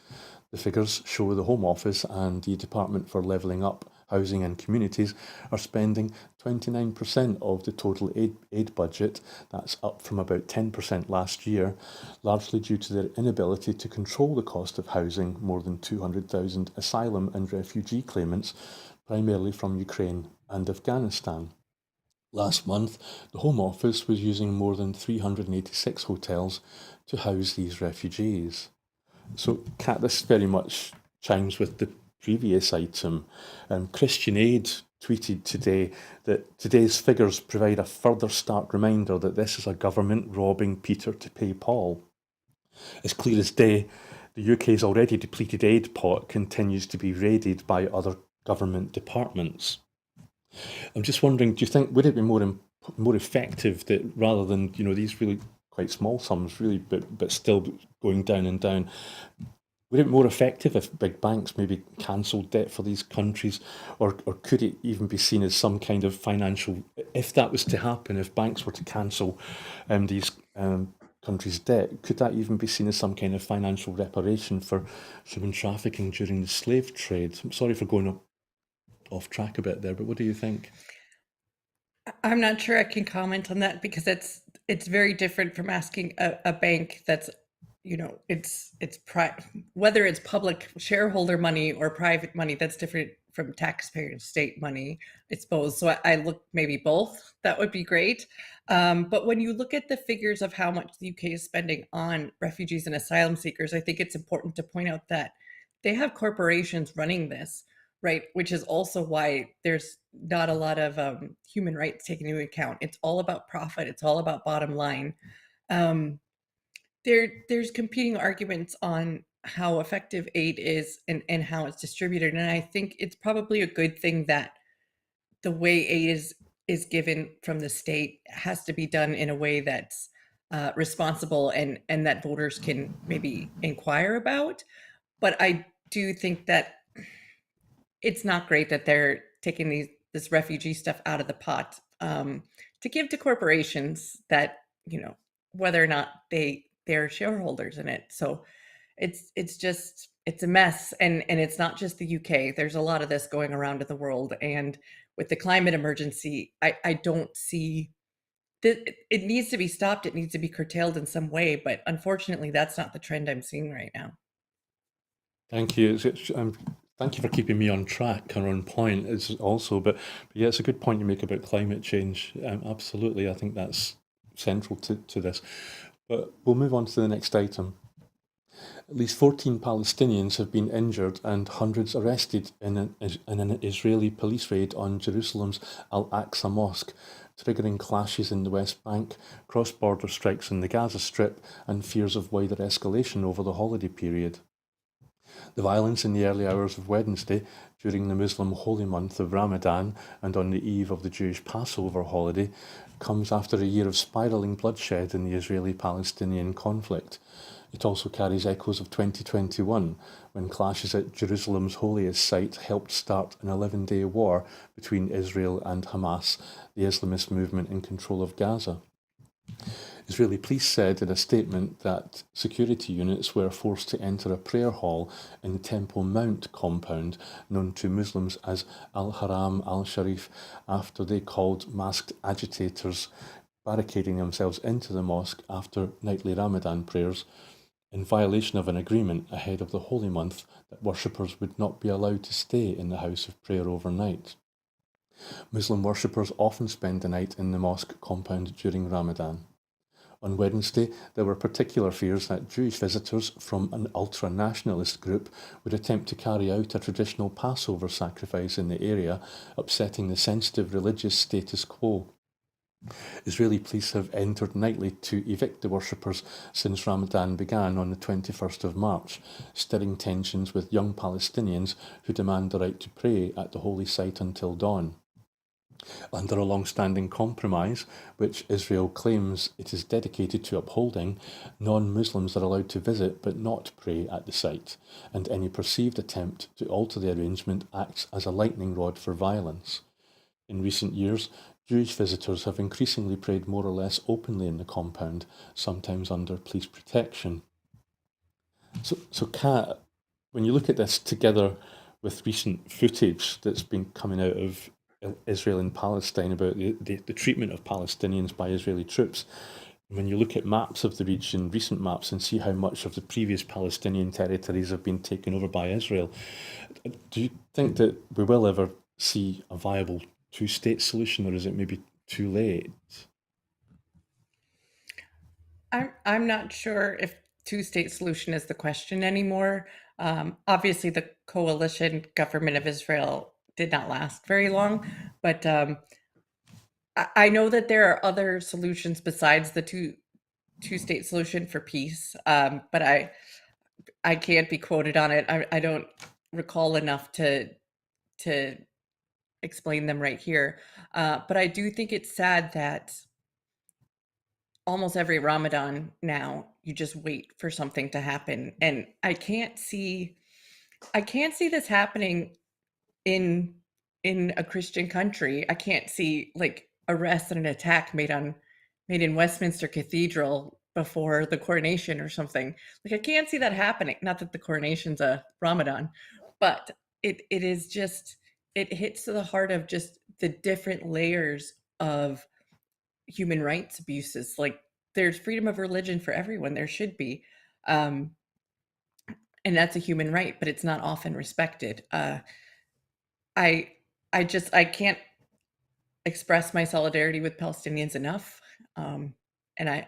The figures show the Home Office and the Department for Levelling Up, Housing and Communities are spending 29% of the total aid budget, that's up from about 10% last year, largely due to their inability to control the cost of housing more than 200,000 asylum and refugee claimants, primarily from Ukraine and Afghanistan. Last month, the Home Office was using more than 386 hotels to house these refugees. So, Kat, this very much chimes with the previous item. Christian Aid tweeted today that today's figures provide a further stark reminder that this is a government robbing Peter to pay Paul. As clear as day, the UK's already depleted aid pot continues to be raided by other government departments. I'm just wondering, do you think would it be more effective that rather than these really quite small sums, really, but still going down and down, would it be more effective if big banks maybe cancelled debt for these countries, or could it even be seen as some kind of financial? If that was to happen, if banks were to cancel these countries' debt, could that even be seen as some kind of financial reparation for human trafficking during the slave trade? I'm sorry for going off track a bit there, but what do you think? I'm not sure I can comment on that because it's very different from asking a bank that's, whether it's public shareholder money or private money, that's different from taxpayer and state money, I suppose. So I look maybe both. That would be great. But when you look at the figures of how much the UK is spending on refugees and asylum seekers, I think it's important to point out that they have corporations running this. right? Which is also why there's not a lot of human rights taken into account. It's all about profit. It's all about bottom line. Um, there's competing arguments on how effective aid is and how it's distributed, and I think it's probably a good thing that the way aid is given from the state has to be done in a way that's responsible and that voters can maybe inquire about. But I do think that it's not great that they're taking this refugee stuff out of the pot to give to corporations that, whether or not they're shareholders in it. So it's just it's a mess, and it's not just the UK. There's a lot of this going around in the world, and with the climate emergency, I don't see that it needs to be stopped. It needs to be curtailed in some way, but unfortunately, that's not the trend I'm seeing right now. Thank you. Thank you for keeping me on track and on point. It's also, but yeah, it's a good point you make about climate change. Absolutely, I think that's central to this. But we'll move on to the next item. At least 14 Palestinians have been injured and hundreds arrested in an Israeli police raid on Jerusalem's Al-Aqsa Mosque, triggering clashes in the West Bank, cross-border strikes in the Gaza Strip, and fears of wider escalation over the holiday period. The violence in the early hours of Wednesday, during the Muslim holy month of Ramadan and on the eve of the Jewish Passover holiday, comes after a year of spiralling bloodshed in the Israeli-Palestinian conflict. It also carries echoes of 2021, when clashes at Jerusalem's holiest site helped start an 11-day war between Israel and Hamas, the Islamist movement in control of Gaza. Israeli police said in a statement that security units were forced to enter a prayer hall in the Temple Mount compound, known to Muslims as Al-Haram al-Sharif, after they called masked agitators barricading themselves into the mosque after nightly Ramadan prayers, in violation of an agreement ahead of the holy month that worshippers would not be allowed to stay in the house of prayer overnight. Muslim worshippers often spend the night in the mosque compound during Ramadan. On Wednesday, there were particular fears that Jewish visitors from an ultra-nationalist group would attempt to carry out a traditional Passover sacrifice in the area, upsetting the sensitive religious status quo. Israeli police have entered nightly to evict the worshippers since Ramadan began on the 21st of March, stirring tensions with young Palestinians who demand the right to pray at the holy site until dawn. Under a long-standing compromise, which Israel claims it is dedicated to upholding, non-Muslims are allowed to visit but not pray at the site, and any perceived attempt to alter the arrangement acts as a lightning rod for violence. In recent years, Jewish visitors have increasingly prayed more or less openly in the compound, sometimes under police protection. So Kat, when you look at this together with recent footage that's been coming out of Israel and Palestine about the treatment of Palestinians by Israeli troops, when you look at maps of the region, recent maps, and see how much of the previous Palestinian territories have been taken over by Israel, do you think that we will ever see a viable two-state solution, or is it maybe too late? I'm not sure if two-state solution is the question anymore. Obviously, the coalition government of Israel did not last very long, but I know that there are other solutions besides the two-state solution for peace. But I can't be quoted on it. I don't recall enough to explain them right here. But I do think it's sad that almost every Ramadan now, you just wait for something to happen. And I can't see this happening in in a Christian country. I can't see like arrest and an attack made in Westminster Cathedral before the coronation or something. Like I can't see that happening. Not that the coronation's a Ramadan, but it is just it hits to the heart of just the different layers of human rights abuses. Like there's freedom of religion for everyone. There should be. Um, and that's a human right, but it's not often respected. I I can't express my solidarity with Palestinians enough. And I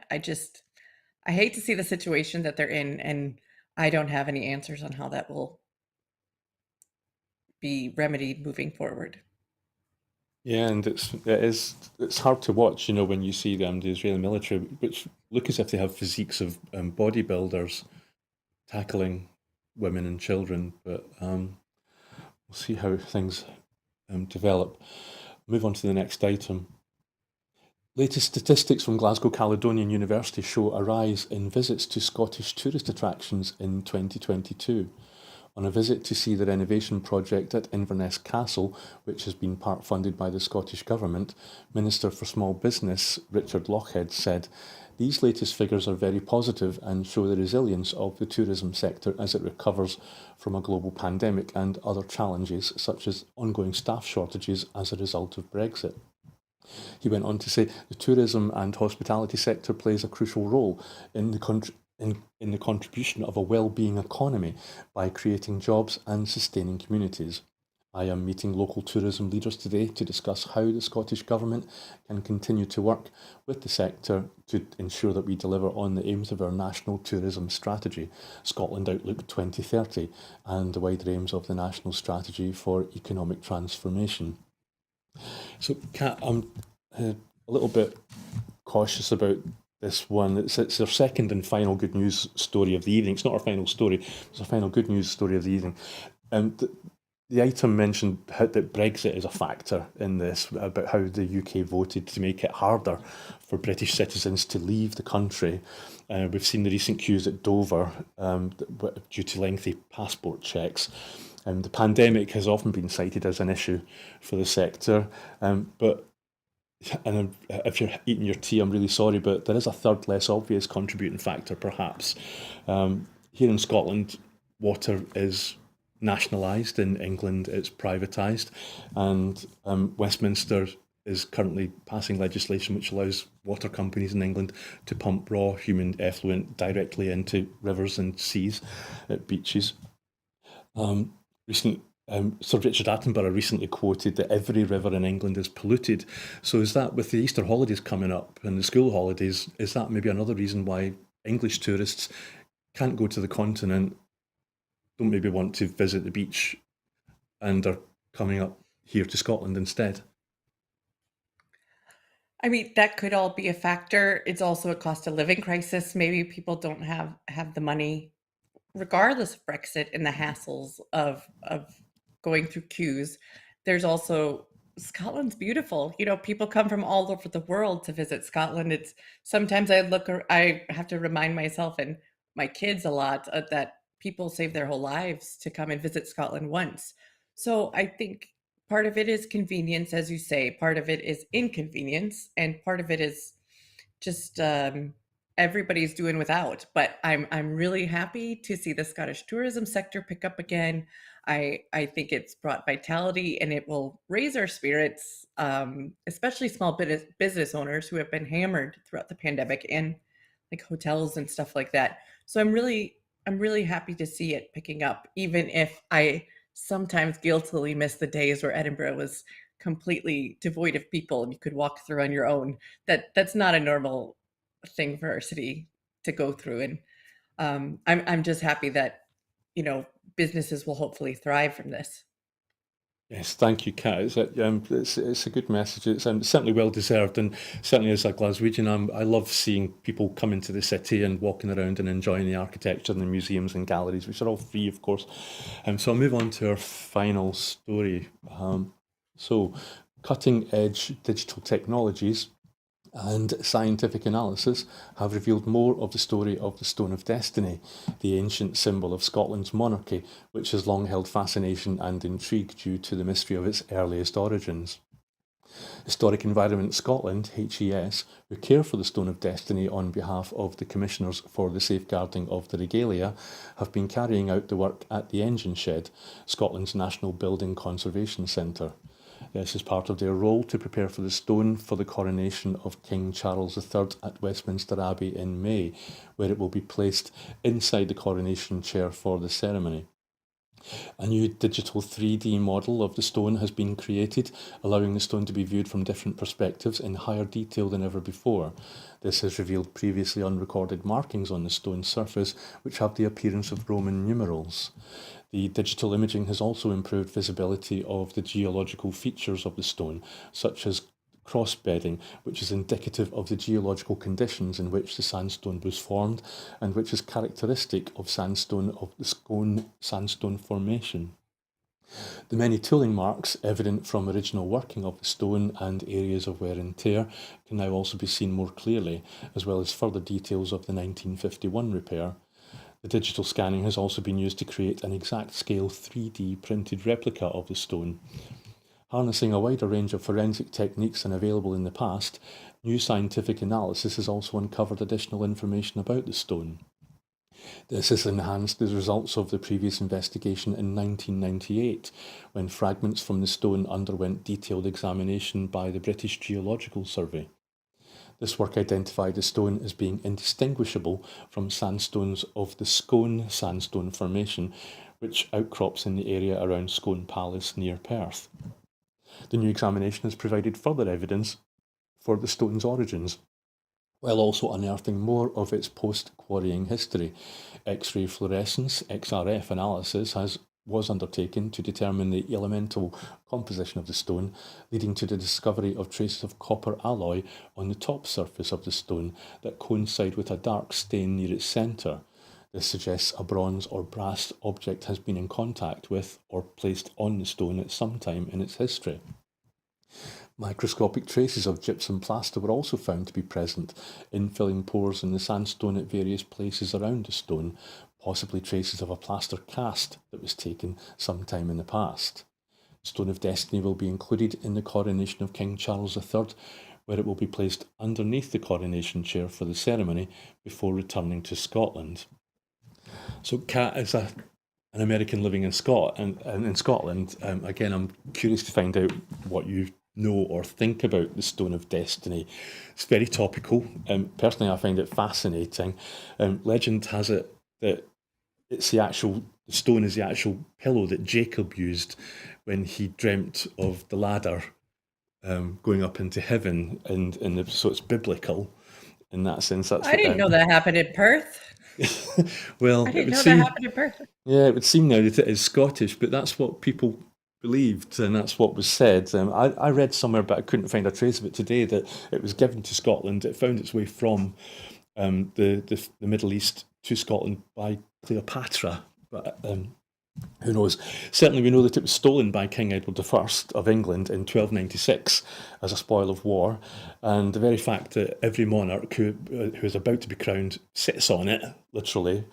hate to see the situation that they're in, and I don't have any answers on how that will be remedied moving forward. Yeah, and it's hard to watch, when you see the Israeli military, which look as if they have physiques of bodybuilders tackling women and children. But we'll see how things develop. Move on to the next item. Latest statistics from Glasgow Caledonian University show a rise in visits to Scottish tourist attractions in 2022. On a visit to see the renovation project at Inverness Castle, which has been part funded by the Scottish Government, Minister for Small Business Richard Lochhead said, "These latest figures are very positive and show the resilience of the tourism sector as it recovers from a global pandemic and other challenges such as ongoing staff shortages as a result of Brexit." He went on to say the tourism and hospitality sector plays a crucial role in the contribution of a well-being economy by creating jobs and sustaining communities. I am meeting local tourism leaders today to discuss how the Scottish Government can continue to work with the sector to ensure that we deliver on the aims of our National Tourism Strategy, Scotland Outlook 2030, and the wider aims of the National Strategy for Economic Transformation. So, Kat, I'm a little bit cautious about this one. It's our second and final good news story of the evening. It's not our final story, it's our final good news story of the evening. The item mentioned that Brexit is a factor in this, about how the UK voted to make it harder for British citizens to leave the country. We've seen the recent queues at Dover due to lengthy passport checks. The pandemic has often been cited as an issue for the sector, but if you're eating your tea, I'm really sorry, but there is a third, less obvious contributing factor, perhaps. Here in Scotland, water is nationalised. In England, it's privatised, and Westminster is currently passing legislation which allows water companies in England to pump raw human effluent directly into rivers and seas at beaches. Sir Richard Attenborough recently quoted that every river in England is polluted. So is that, with the Easter holidays coming up and the school holidays, is that maybe another reason why English tourists can't go to the continent, don't maybe want to visit the beach, and are coming up here to Scotland instead? I mean, that could all be a factor. It's also a cost of living crisis. Maybe people don't have the money regardless of Brexit and the hassles of going through queues. There's also Scotland's beautiful. People come from all over the world to visit Scotland. It's sometimes I have to remind myself and my kids a lot that people save their whole lives to come and visit Scotland once. So I think part of it is convenience, as you say. Part of it is inconvenience, and part of it is just everybody's doing without. But I'm really happy to see the Scottish tourism sector pick up again. I think it's brought vitality and it will raise our spirits, especially small business owners who have been hammered throughout the pandemic, and like hotels and stuff like that. So I'm really happy to see it picking up, even if I sometimes guiltily miss the days where Edinburgh was completely devoid of people and you could walk through on your own. That's not a normal thing for our city to go through. And I'm just happy that businesses will hopefully thrive from this. Yes, thank you, Kat. It's a good message. It's certainly well deserved, and certainly as a Glaswegian, I love seeing people come into the city and walking around and enjoying the architecture and the museums and galleries, which are all free, of course. So I'll move on to our final story. So, cutting edge digital technologies and scientific analysis have revealed more of the story of the Stone of Destiny, the ancient symbol of Scotland's monarchy, which has long held fascination and intrigue due to the mystery of its earliest origins. Historic Environment Scotland, HES, who care for the Stone of Destiny on behalf of the Commissioners for the Safeguarding of the Regalia, have been carrying out the work at the Engine Shed, Scotland's National Building Conservation Centre. This is part of their role to prepare for the stone for the coronation of King Charles III at Westminster Abbey in May, where it will be placed inside the coronation chair for the ceremony. A new digital 3D model of the stone has been created, allowing the stone to be viewed from different perspectives in higher detail than ever before. This has revealed previously unrecorded markings on the stone's surface, which have the appearance of Roman numerals. The digital imaging has also improved visibility of the geological features of the stone, such as cross-bedding, which is indicative of the geological conditions in which the sandstone was formed and which is characteristic of sandstone of the Scone Sandstone Formation. The many tooling marks evident from original working of the stone and areas of wear and tear can now also be seen more clearly, as well as further details of the 1951 repair. The digital scanning has also been used to create an exact scale 3D printed replica of the stone. Harnessing a wider range of forensic techniques than available in the past, new scientific analysis has also uncovered additional information about the stone. This has enhanced the results of the previous investigation in 1998, when fragments from the stone underwent detailed examination by the British Geological Survey. This work identified the stone as being indistinguishable from sandstones of the Scone Sandstone Formation, which outcrops in the area around Scone Palace near Perth. The new examination has provided further evidence for the stone's origins, while also unearthing more of its post-quarrying history. X-ray fluorescence (XRF) analysis was undertaken to determine the elemental composition of the stone, leading to the discovery of traces of copper alloy on the top surface of the stone that coincide with a dark stain near its centre. This suggests a bronze or brass object has been in contact with or placed on the stone at some time in its history. Microscopic traces of gypsum plaster were also found to be present, infilling pores in the sandstone at various places around the stone, possibly traces of a plaster cast that was taken some time in the past. Stone of Destiny will be included in the coronation of King Charles III, where it will be placed underneath the coronation chair for the ceremony before returning to Scotland. So, Kat is an American living in Scotland. Again, I'm curious to find out what you know or think about the Stone of Destiny. It's very topical. Personally, I find it fascinating. Legend has it that the stone is the actual pillow that Jacob used when he dreamt of the ladder going up into heaven, so it's biblical in that sense. That's I what. didn't know that happened in Perth. Well, I it didn't would know that seem. happened in Perth. Yeah, it would seem now that it is Scottish, but that's what people believed and that's what was said. I read somewhere, but I couldn't find a trace of it today, that it was given to Scotland. It found its way from the Middle East to Scotland by Cleopatra, but who knows? Certainly, we know that it was stolen by King Edward I of England in 1296 as a spoil of war, and the very fact that every monarch who is about to be crowned sits on it, literally,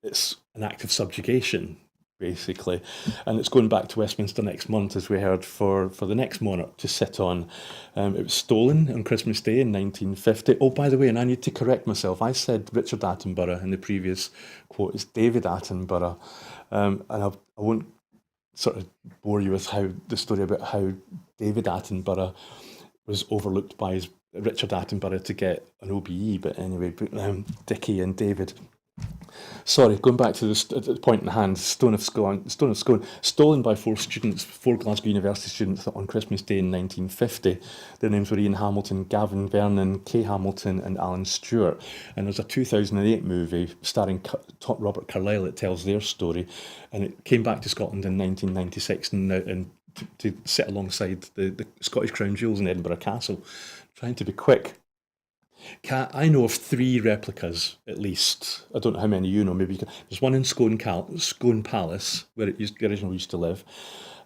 it's an act of subjugation, basically. And it's going back to Westminster next month, as we heard, for the next monarch to sit on. It was stolen on Christmas Day in 1950. Oh, by the way, and I need to correct myself, I said Richard Attenborough in the previous quote. It's David Attenborough. I won't sort of bore you with the story about how David Attenborough was overlooked by Richard Attenborough to get an OBE, but anyway, Dickie and David. Sorry, going back to the point in hand, Stone of Scone, stolen by four Glasgow University students on Christmas Day in 1950. Their names were Ian Hamilton, Gavin Vernon, Kay Hamilton, and Alan Stewart. And there's a 2008 movie starring Robert Carlyle that tells their story, and it came back to Scotland in 1996 and to sit alongside the Scottish Crown Jewels in Edinburgh Castle. Trying to be quick. Kat, I know of three replicas at least. I don't know how many you know. Maybe you can. There's one in Scone Palace, where it originally used to live.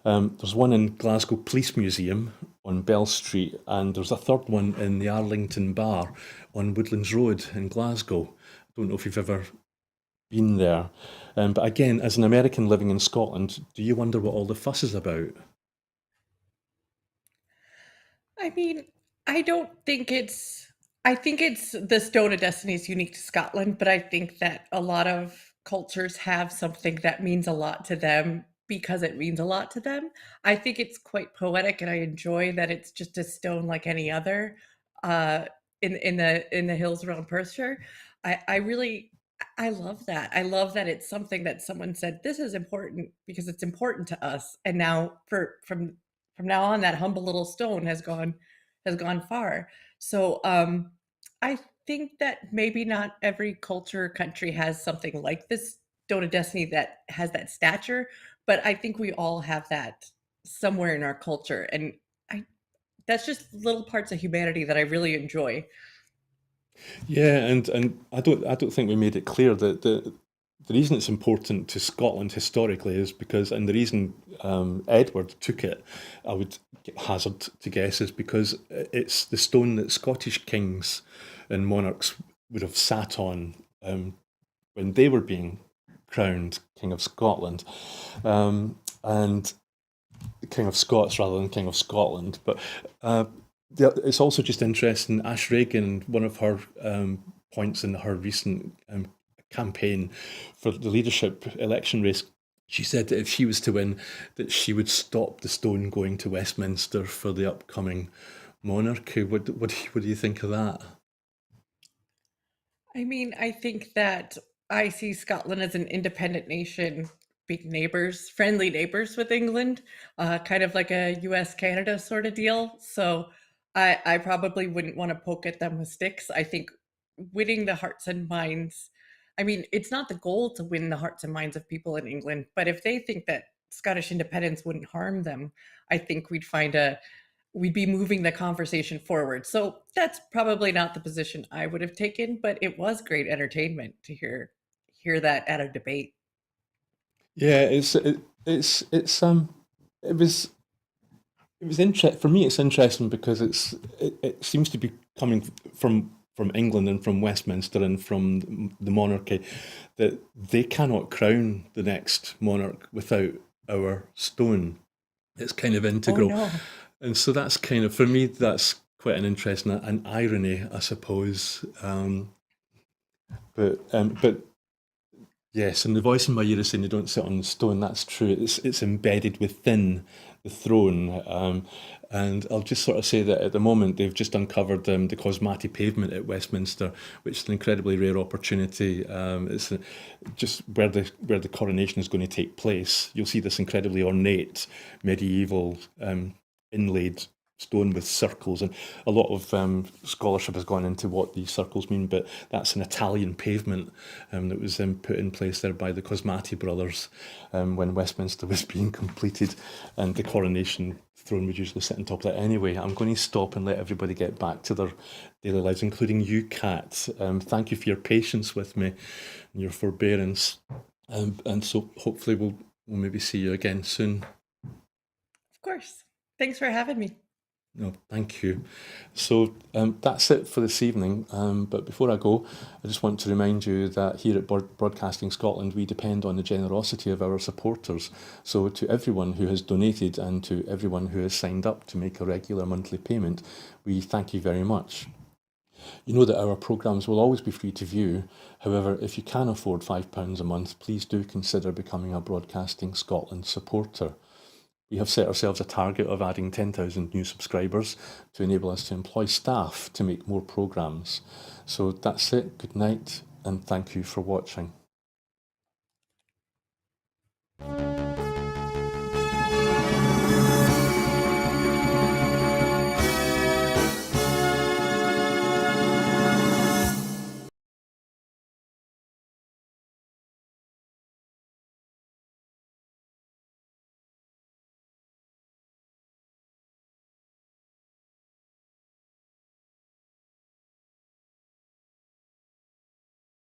There's one in Glasgow Police Museum on Bell Street, and there's a third one in the Arlington Bar on Woodlands Road in Glasgow. I don't know if you've ever been there. But again, as an American living in Scotland, do you wonder what all the fuss is about? I mean, I don't think it's I think it's the Stone of Destiny is unique to Scotland, but I think that a lot of cultures have something that means a lot to them because it means a lot to them. I think it's quite poetic and I enjoy that it's just a stone like any other uh in the hills around Perthshire. I really I love that. I love that it's something that someone said this is important because it's important to us. And now from now on that humble little stone has gone far. So I think that maybe not every culture or country has something like this Stone of Destiny that has that stature, but I think we all have that somewhere in our culture, and I that's just little parts of humanity that I really enjoy. Yeah, and I don't think we made it clear that the reason it's important to Scotland historically is because, and the reason Edward took it, I would hazard to guess, is because it's the stone that Scottish kings and monarchs would have sat on when they were being crowned King of Scotland, and King of Scots rather than King of Scotland. But it's also just interesting. Ash Reagan, one of her points in her recent campaign for the leadership election race, she said that if she was to win, that she would stop the stone going to Westminster for the upcoming monarchy. What do you think of that? I mean, I think that I see Scotland as an independent nation, big neighbors, friendly neighbors with England, kind of like a US Canada sort of deal. So I probably wouldn't want to poke at them with sticks. I think winning the hearts and minds, I mean, it's not the goal to win the hearts and minds of people in England, but if they think that Scottish independence wouldn't harm them, I think we'd be moving the conversation forward. So that's probably not the position I would have taken, but it was great entertainment to hear that at a debate. Yeah, it was for me. It's interesting because it seems to be coming from England and from Westminster and from the monarchy that they cannot crown the next monarch without our stone. It's kind of Oh integral, no. and so that's kind of, for me, that's quite an interesting an irony, I suppose. But yes, and the voice in my ear is saying they don't sit on the stone. That's true. It's embedded within the throne. And I'll just sort of say that at the moment they've just uncovered the Cosmati pavement at Westminster, which is an incredibly rare opportunity. It's just where the coronation is going to take place. You'll see this incredibly ornate medieval inlaid stone with circles, and a lot of scholarship has gone into what these circles mean. But that's an Italian pavement that was put in place there by the Cosmati brothers when Westminster was being completed, and the coronation throne would usually sit on top of that. Anyway, I'm going to stop and let everybody get back to their daily lives, including you, Kat. Thank you for your patience with me and your forbearance, and so hopefully we'll maybe see you again soon. Of course. Thanks for having me. No, thank you. So that's it for this evening. But before I go, I just want to remind you that here at Broadcasting Scotland, we depend on the generosity of our supporters. So to everyone who has donated and to everyone who has signed up to make a regular monthly payment, we thank you very much. You know that our programmes will always be free to view. However, if you can afford £5 a month, please do consider becoming a Broadcasting Scotland supporter. We have set ourselves a target of adding 10,000 new subscribers to enable us to employ staff to make more programmes. So that's it. Good night, and thank you for watching.